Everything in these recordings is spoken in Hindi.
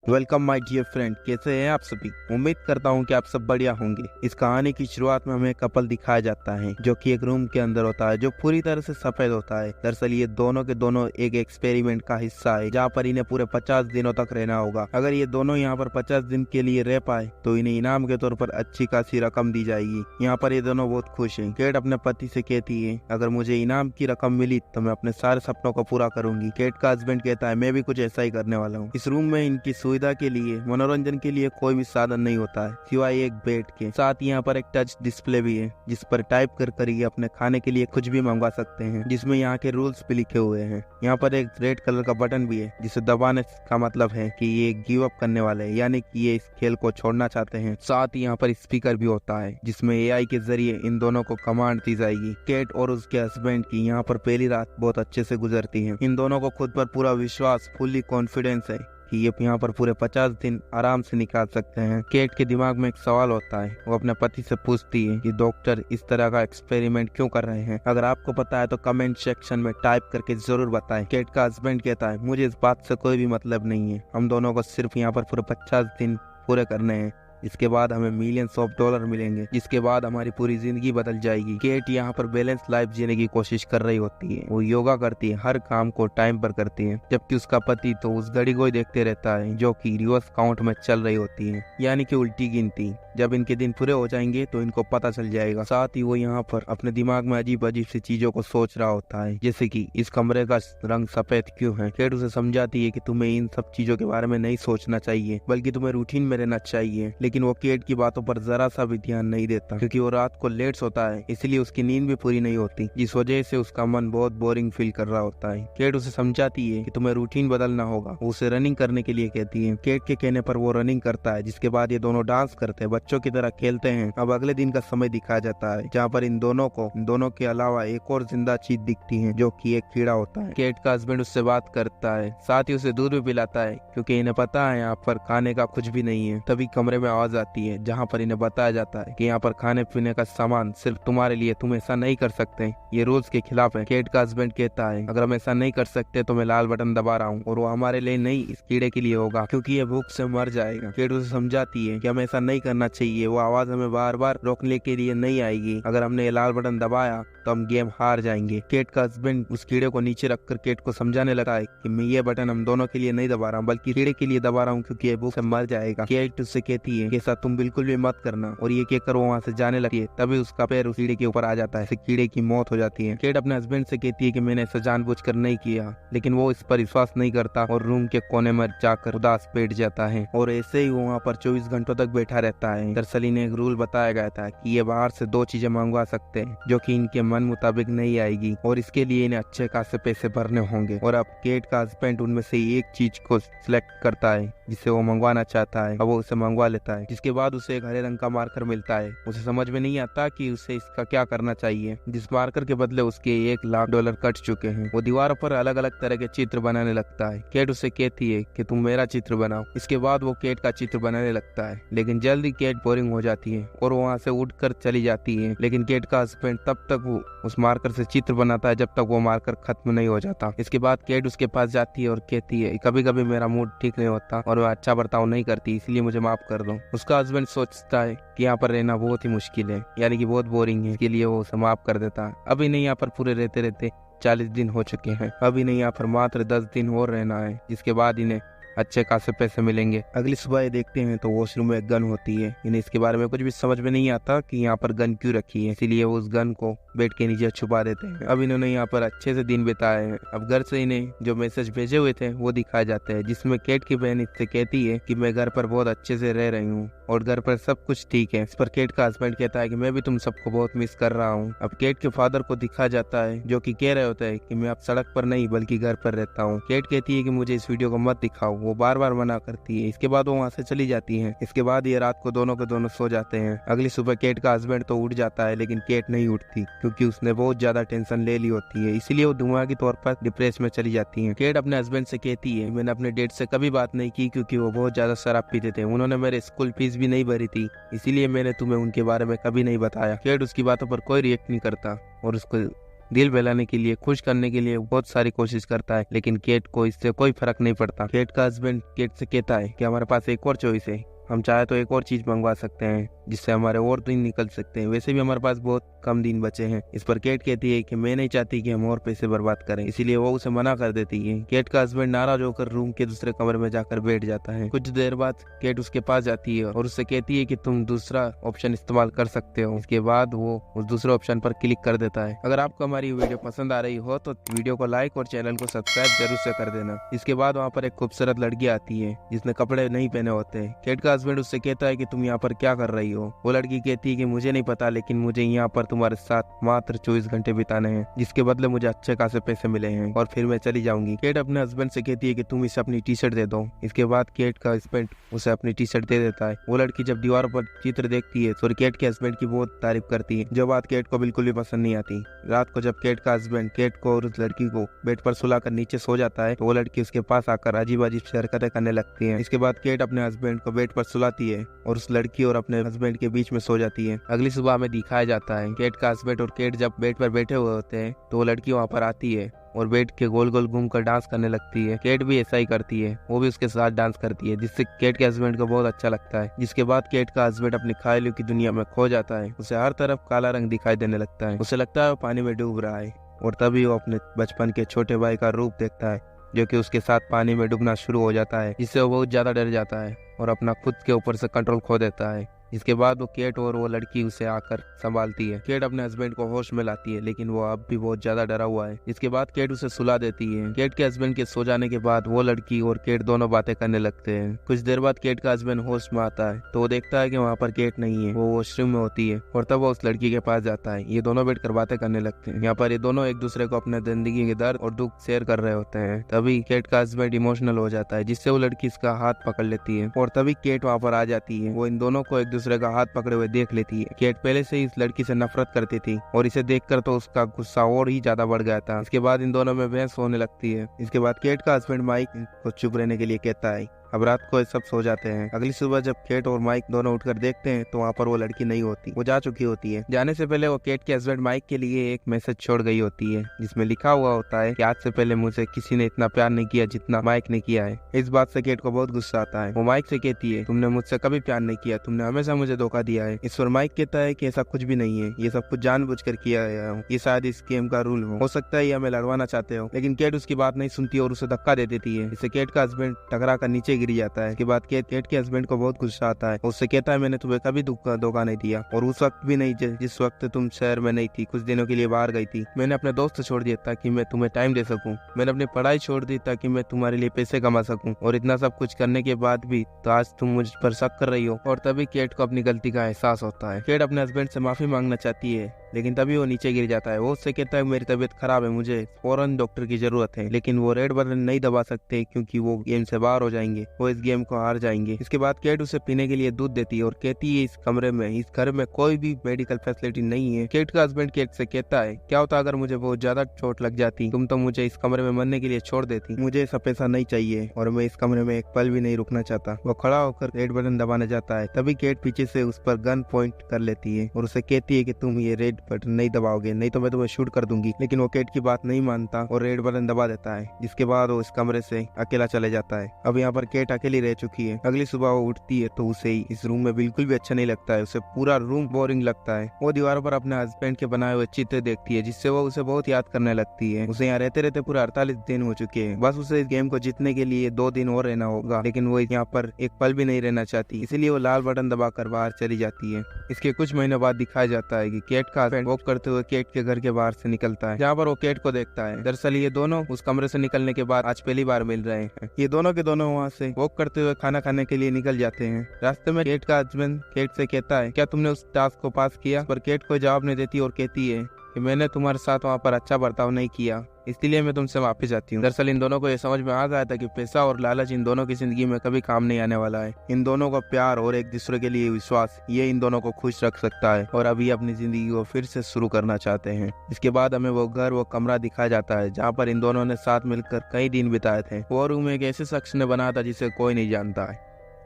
वेलकम माय डियर फ्रेंड, कैसे हैं आप सभी। उम्मीद करता हूं कि आप सब बढ़िया होंगे। इस कहानी की शुरुआत में हमें एक कपल दिखाया जाता है जो कि एक रूम के अंदर होता है जो पूरी तरह से सफेद होता है। दरअसल ये दोनों के दोनों एक एक्सपेरिमेंट का हिस्सा है जहां पर इन्हें पूरे 50 दिनों तक रहना होगा। अगर ये दोनों यहां पर 50 दिन के लिए रह पाए तो इन्हें इनाम के तौर पर अच्छी खासी रकम दी जाएगी। यहाँ पर ये दोनों बहुत खुश हैं। केट अपने पति से कहती है, अगर मुझे इनाम की रकम मिली तो मैं अपने सारे सपनों को पूरा करूंगी। केट का हस्बैंड कहता है, मैं भी कुछ ऐसा ही करने वाला हूँ। इस रूम में इनकी सुविधा के लिए, मनोरंजन के लिए कोई भी साधन नहीं होता है सिवाय एक बेड के। साथ यहाँ पर एक टच डिस्प्ले भी है जिस पर टाइप कर ये अपने खाने के लिए कुछ भी मंगवा सकते हैं, जिसमें यहाँ के रूल्स भी लिखे हुए हैं। यहाँ पर एक रेड कलर का बटन भी है जिसे दबाने का मतलब है कि ये गिव अप करने वाले हैं, यानी कि ये इस खेल को छोड़ना चाहते हैं। साथ ही यहाँ पर स्पीकर भी होता है जिसमें एआई के जरिए इन दोनों को कमांड दी जाएगी। केट और उसके हस्बैंड की यहाँ पर पहली रात बहुत अच्छे से गुजरती है। इन दोनों को खुद पर पूरा विश्वास, फुल्ली कॉन्फिडेंस है कि ये यहाँ पर पूरे 50 दिन आराम से निकाल सकते हैं। केट के दिमाग में एक सवाल होता है। वो अपने पति से पूछती है कि डॉक्टर इस तरह का एक्सपेरिमेंट क्यों कर रहे हैं। अगर आपको पता है तो कमेंट सेक्शन में टाइप करके जरूर बताएं। केट का हस्बैंड कहता है, मुझे इस बात से कोई भी मतलब नहीं है, हम दोनों को सिर्फ यहाँ पर पूरे 50 दिन पूरे करने हैं। इसके बाद हमें मिलियंस ऑफ डॉलर मिलेंगे, जिसके बाद हमारी पूरी जिंदगी बदल जाएगी। केट यहाँ पर बैलेंस लाइफ जीने की कोशिश कर रही होती है। वो योगा करती है, हर काम को टाइम पर करती है, जबकि उसका पति तो उस घड़ी को ही देखते रहता है जो कि रिवर्स काउंट में चल रही होती है, यानी कि उल्टी गिनती। जब इनके दिन पूरे हो जाएंगे तो इनको पता चल जाएगा। साथ ही वो यहाँ पर अपने दिमाग में अजीब अजीब सी चीजों को सोच रहा होता है, जैसे कि इस कमरे का रंग सफेद क्यों है। केट उसे समझाती है कि तुम्हें इन सब चीजों के बारे में नहीं सोचना चाहिए, बल्कि तुम्हें रूटीन में रहना चाहिए। लेकिन वो केट की बातों पर जरा सा भी ध्यान नहीं देता, क्योंकि वो रात को लेट सोता है, इसलिए उसकी नींद भी पूरी नहीं होती, जिस वजह से उसका मन बहुत बोरिंग फील कर रहा होता है। केट उसे समझाती है कि तुम्हें रूटीन बदलना होगा। वो उसे रनिंग करने के लिए कहती है। केट के कहने पर वो रनिंग करता है, जिसके बाद ये दोनों डांस करते हैं, बच्चों की तरह खेलते हैं। अब अगले दिन का समय दिखाया जाता है जहाँ पर इन दोनों के अलावा एक और जिंदा चीज दिखती है जो कि एक कीड़ा होता है। केट का हस्बैंड उससे बात करता है, साथ ही उसे दूध भी पिलाता है, क्योंकि इन्हें पता है यहाँ पर खाने का कुछ भी नहीं है। तभी कमरे में आवाज आती है जहाँ पर इन्हें बताया जाता है कि यहाँ पर खाने पीने का सामान सिर्फ तुम्हारे लिए, तुम ऐसा नहीं कर सकते, ये रूल्स के खिलाफ है। केट का हस्बैंड कहता है, अगर हम ऐसा नहीं कर सकते तो मैं लाल बटन दबा रहा हूँ, और वो हमारे लिए नहीं, इस कीड़े के लिए होगा, क्योंकि ये भूख से मर जाएगा। केट उसे समझाती है कि हमें ऐसा नहीं करना चाहिए, वो आवाज हमें बार बार रोकने के लिए नहीं आएगी। अगर हमने ये लाल बटन दबाया तो हम गेम हार जाएंगे। केट का हस्बैंड उस कीड़े को नीचे रखकर केट को समझाने लगा है कि मैं ये बटन हम दोनों के लिए नहीं दबा रहा हूँ, बल्कि कीड़े के लिए दबा रहा हूँ, क्योंकि ये भूख से मर जाएगा। केट उससे कहती है कि ऐसा तुम बिल्कुल भी मत करना, और ये कहकर वो वहाँ से जाने लगती है। तभी उसका पैर उस कीड़े के ऊपर आ जाता है, कीड़े की मौत हो जाती है। केट अपने हस्बैंड से कहती है कि मैंने ऐसा जानबूझकर नहीं किया, लेकिन वो इस पर विश्वास नहीं करता और रूम के कोने में जाकर उदास बैठ जाता है, और ऐसे ही वो वहाँ पर 24 घंटों तक बैठा रहता है। दरअसल इन्हें एक रूल बताया गया था कि ये बाहर से 2 चीजें मंगवा सकते हैं जो कि इनके मन मुताबिक नहीं आएगी, और इसके लिए इन्हें अच्छे खासे पैसे भरने होंगे। और अब केट का हस्बैंड उनमें से एक चीज को सिलेक्ट करता है जिसे वो मंगवाना चाहता है। अब वो उसे मंगवा लेता है, जिसके बाद उसे एक हरे रंग का मार्कर मिलता है। उसे समझ में नहीं आता कि उसे इसका क्या करना चाहिए, जिस मार्कर के बदले उसके $1 लाख कट चुके हैं। वो दीवारों पर अलग अलग तरह के चित्र बनाने लगता है। केट उसे कहती है कि तुम मेरा चित्र बनाओ। इसके बाद वो केट का चित्र बनाने लगता है, लेकिन जल्दी केट बोरिंग हो जाती है और वो वहाँ से उठकर चली जाती है। लेकिन केट का हस्बैंड तब तक वो उस मार्कर से चित्र बनाता है जब तक वो मार्कर खत्म नहीं हो जाता। इसके बाद केट उसके पास जाती है और कहती है, कभी कभी मेरा मूड ठीक नहीं होता और मैं अच्छा बर्ताव नहीं करती, इसलिए मुझे माफ कर दो। उसका हस्बैंड सोचता है कि यहाँ पर रहना बहुत ही मुश्किल है, यानी कि बहुत बोरिंग है, इसके लिए वो उसे माफ कर देता है। अभी नहीं, यहाँ पर पूरे रहते रहते 40 दिन हो चुके हैं। अभी नहीं, यहाँ पर मात्र 10 दिन और रहना है, जिसके बाद इन्हें अच्छे खासे पैसे मिलेंगे। अगली सुबह ये देखते हैं तो वॉशरूम में एक गन होती है। इन्हें इसके बारे में कुछ भी समझ में नहीं आता कि यहाँ पर गन क्यों रखी है, इसीलिए वो उस गन को बेड के नीचे छुपा देते हैं। अब इन्होंने यहाँ पर अच्छे से दिन बिताए हैं। अब घर से इन्हें जो मैसेज भेजे हुए थे वो दिखाए जाते हैं, जिसमें केट की बहन इससे कहती है कि मैं घर पर बहुत अच्छे से रह रही हूँ और घर पर सब कुछ ठीक है। इस पर केट का हस्बैंड कहता है कि मैं भी तुम सबको बहुत मिस कर रहा हूँ। अब केट के फादर को दिखा जाता है जो कि कह रहे होते हैं कि मैं अब सड़क पर नहीं बल्कि घर पर रहता हूँ। केट कहती है कि मुझे इस वीडियो को मत दिखाओ, वो बार बार मना करती है। इसके बाद वो वहाँ से चली जाती है। इसके बाद ये रात को दोनों के दोनों सो जाते हैं। अगली सुबह केट का हस्बैंड तो उठ जाता है, लेकिन केट नहीं उठती, क्योंकि उसने बहुत ज्यादा टेंशन ले ली होती है, इसीलिए वो दिमागी तौर पर डिप्रेस में चली जाती है। केट अपने हस्बैंड से कहती है, मैंने अपने डैड से कभी बात नहीं की, क्योंकि वो बहुत ज्यादा शराब पीते थे, उन्होंने मेरे स्कूल फीस भी नहीं भरी थी, इसीलिए मैंने तुम्हें उनके बारे में कभी नहीं बताया। केट उसकी बातों पर कोई रिएक्ट नहीं करता और उसको दिल बहलाने के लिए, खुश करने के लिए बहुत सारी कोशिश करता है, लेकिन केट को इससे कोई फर्क नहीं पड़ता। केट का हस्बैंड केट से कहता है कि हमारे पास एक और चॉइस है, हम चाहे तो एक और चीज मंगवा सकते हैं जिससे हमारे और दिन निकल सकते हैं, वैसे भी हमारे पास बहुत कम दिन बचे हैं। इस पर केट कहती है कि मैं नहीं चाहती कि हम और पैसे बर्बाद करें, इसीलिए वो उसे मना कर देती है। केट का हस्बैंड नाराज होकर रूम के दूसरे कमरे में जाकर बैठ जाता है। कुछ देर बाद केट उसके पास जाती है और उससे कहती है कि तुम दूसरा ऑप्शन इस्तेमाल कर सकते हो। इसके बाद वो उस दूसरे ऑप्शन पर क्लिक कर देता है। अगर आपको हमारी वीडियो पसंद आ रही हो तो वीडियो को लाइक और चैनल को सब्सक्राइब जरूर से कर देना। इसके बाद वहाँ पर एक खूबसूरत लड़की आती है जिसने कपड़े नहीं पहने होते। केट का हस्बैंड उससे कहता है कि तुम यहाँ पर क्या कर रही हो। वो लड़की कहती है कि मुझे नहीं पता, लेकिन मुझे यहाँ पर तुम्हारे साथ मात्र 24 घंटे बिताने हैं, जिसके बदले मुझे अच्छे खासे पैसे मिले हैं और फिर मैं चली जाऊंगी। केट अपने हस्बैंड से कहती है कि तुम इसे अपनी टी शर्ट दे दो। इसके बाद केट का हस्बैंड उसे अपनी टी शर्ट दे देता है। वो लड़की जब दीवार पर चित्र देखती है तो केट के हस्बैंड की बहुत तारीफ करती है, जो बात केट को बिल्कुल भी पसंद नहीं आती। रात को जब केट का हस्बैंड केट को और उस लड़की को बेड पर सुलाकर नीचे सो जाता है तो वो लड़की उसके पास आकर अजीब अजीब से हरकतें करने लगती है। इसके बाद केट अपने हस्बैंड को बेड पर सुलाती है और उस लड़की और अपने हस्बैंड के बीच में सो जाती है। अगली सुबह में दिखाया जाता है केट का हस्बैंड और केट जब बेड पर बैठे हुए होते हैं तो वो लड़की वहाँ पर आती है और बेड के गोल गोल घूमकर डांस करने लगती है। केट भी ऐसा ही करती है, वो भी उसके साथ डांस करती है, जिससे केट के हस्बैंड को बहुत अच्छा लगता है। जिसके बाद केट का हस्बैंड अपनी ख्यालों की दुनिया में खो जाता है। उसे हर तरफ काला रंग दिखाई देने लगता है। उसे लगता है वो पानी में डूब रहा है और तभी वो अपने बचपन के छोटे भाई का रूप देखता है जो कि उसके साथ पानी में डूबना शुरू हो जाता है, जिससे वो बहुत ज्यादा डर जाता है और अपना खुद के ऊपर से कंट्रोल खो देता है। इसके बाद वो केट और वो लड़की उसे आकर संभालती है। केट अपने हस्बैंड को होश में लाती है, लेकिन वो अब भी बहुत ज्यादा डरा हुआ है। इसके बाद केट उसे सुला देती है। केट के हस्बैंड के सो जाने के बाद वो लड़की और केट दोनों बातें करने लगते हैं। कुछ देर बाद केट का हस्बैंड होश में आता है तो वो देखता है कि वहाँ पर केट नहीं है, वो वॉशरूम में होती है और तब वो उस लड़की के पास जाता है। ये दोनों बैठकर बातें करने लगते हैं। यहाँ पर ये दोनों एक दूसरे को अपने जिंदगी के दर्द और दुख शेयर कर रहे होते हैं। तभी केट का हस्बैंड इमोशनल हो जाता है, जिससे वो लड़की इसका हाथ पकड़ लेती है और तभी केट वहाँ पर आ जाती है। वो इन दोनों को एक दूसरे का हाथ पकड़े हुए देख लेती है। केट पहले से ही इस लड़की से नफरत करती थी और इसे देखकर तो उसका गुस्सा और ही ज्यादा बढ़ गया था। इसके बाद इन दोनों में बहस होने लगती है। इसके बाद केट का हस्बैंड माइक को चुप रहने के लिए कहता है। अब रात को सब सो जाते हैं। अगली सुबह जब केट और माइक दोनों उठकर देखते हैं तो वहाँ पर वो लड़की नहीं होती, वो जा चुकी होती है। जाने से पहले वो केट के हस्बैंड माइक के लिए एक मैसेज छोड़ गई होती है जिसमें लिखा हुआ होता है कि आज से पहले मुझे किसी ने इतना प्यार नहीं किया जितना माइक ने किया है। इस बात से केट को बहुत गुस्सा आता है। वो माइक से कहती है तुमने मुझसे कभी प्यार नहीं किया, तुमने हमेशा मुझे धोखा दिया है। इस पर माइक कहता है कि ऐसा कुछ भी नहीं है, ये सब कुछ जानबूझकर किया गया है, ये शायद इस गेम का रूल हो सकता है ये हमें लड़वाना चाहते हो। लेकिन केट उसकी बात नहीं सुनती और उसे धक्का दे देती है। इससे केट का हस्बैंड टकरा कर नीचे गिर जाता है। इसके बाद केट के हस्बैंड को बहुत गुस्सा आता है। उससे कहता है मैंने तुम्हें कभी धोखा नहीं दिया और उस वक्त भी नहीं जिस वक्त तुम शहर में नहीं थी, कुछ दिनों के लिए बाहर गई थी। मैंने अपने दोस्त छोड़ दिया ताकि मैं तुम्हें टाइम दे सकूं, मैंने अपनी पढ़ाई छोड़ दी ताकि मैं तुम्हारे लिए पैसे कमा सकूं, और इतना सब कुछ करने के बाद भी तो आज तुम मुझ पर शक कर रही हो। और तभी केट को अपनी गलती का एहसास होता है। केट अपने हस्बैंड से माफी मांगना चाहती है, लेकिन तभी वो नीचे गिर जाता है। वो उससे कहता है मेरी तबीयत खराब है, मुझे फौरन डॉक्टर की जरूरत है। लेकिन वो रेड बटन नहीं दबा सकते क्योंकि वो गेम से बाहर हो जाएंगे, वो इस गेम को हार जाएंगे। इसके बाद केट उसे पीने के लिए दूध देती है और कहती है इस कमरे में, इस घर में कोई भी मेडिकल फैसिलिटी नहीं है। केट का हस्बैंड केट से कहता है क्या होता अगर मुझे बहुत ज्यादा चोट लग जाती, तुम तो मुझे इस कमरे में मरने के लिए छोड़ देती। मुझे ऐसा पैसा नहीं चाहिए और मैं इस कमरे में एक पल भी नहीं रुकना चाहता। वो खड़ा होकर रेड बटन दबाने जाता है, तभी केट पीछे से उस पर गन पॉइंट कर लेती है और उसे कहती है कि तुम ये रेड बटन नहीं दबाओगे, नहीं तो मैं तुम्हें शूट कर दूंगी। लेकिन वो केट की बात नहीं मानता और रेड बटन दबा देता है, जिसके बाद वो इस कमरे से अकेला चले जाता है। अब यहाँ पर केट अकेली रह चुकी है। अगली सुबह वो उठती है तो उसे इस रूम में बिल्कुल भी अच्छा नहीं लगता है, उसे पूरा रूम बोरिंग लगता है। वो दीवार पर अपने हस्बैंड के बनाए हुए चित्र देखती है, जिससे वो उसे बहुत याद करने लगती है। उसे यहाँ रहते रहते पूरे 48 दिन हो चुके हैं। बस उसे इस गेम को जीतने के लिए 2 दिन और रहना होगा, लेकिन वो यहाँ पर एक पल भी नहीं रहना चाहती, इसलिए वो लाल बटन दबाकर बाहर चली जाती है। इसके कुछ महीनों बाद दिखाया जाता है कि केट का हस्बैंड वॉक करते हुए केट के घर के बाहर से निकलता है, जहाँ पर वो केट को देखता है। दरअसल ये दोनों उस कमरे से निकलने के बाद आज पहली बार मिल रहे हैं। ये दोनों के दोनों वहाँ से वॉक करते हुए खाना खाने के लिए निकल जाते हैं। रास्ते में केट का हस्बैंड केट से कहता है क्या तुमने उस टास्क को पास किया, पर केट कोई जवाब नहीं देती और कहती है कि मैंने तुम्हारे साथ वहाँ पर अच्छा बर्ताव नहीं किया, इसलिए मैं तुमसे वापस जाती हूँ। दरअसल इन दोनों को ये समझ में आ गया था कि पैसा और लालच इन दोनों की जिंदगी में कभी काम नहीं आने वाला है। इन दोनों का प्यार और एक दूसरे के लिए विश्वास, ये इन दोनों को खुश रख सकता है और अभी अपनी जिंदगी को फिर से शुरू करना चाहते हैं। इसके बाद हमें वो घर, वो कमरा दिखाया जाता है जहाँ पर इन दोनों ने साथ मिलकर कई दिन बिताए थे। वो रूम एक ऐसे शख्स ने बनाया था जिसे कोई नहीं जानता है,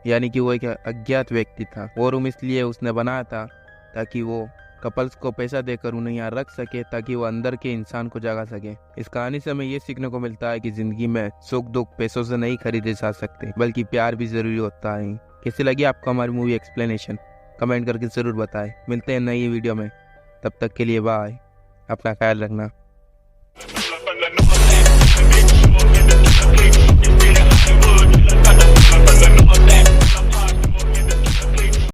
यानी कि वो एक अज्ञात व्यक्ति था। वो रूम इसलिए उसने बनाया था ताकि वो कपल्स को पैसा देकर उन्हें यहाँ रख सके ताकि वो अंदर के इंसान को जगा सके। इस कहानी से हमें ये सीखने को मिलता है कि जिंदगी में सुख दुख पैसों से नहीं खरीदे जा सकते, बल्कि प्यार भी जरूरी होता है। कैसी लगी आपको हमारी मूवी एक्सप्लेनेशन? कमेंट करके जरूर बताएं। मिलते हैं नई वीडियो में, तब तक के लिए बाय। अपना ख्याल रखना।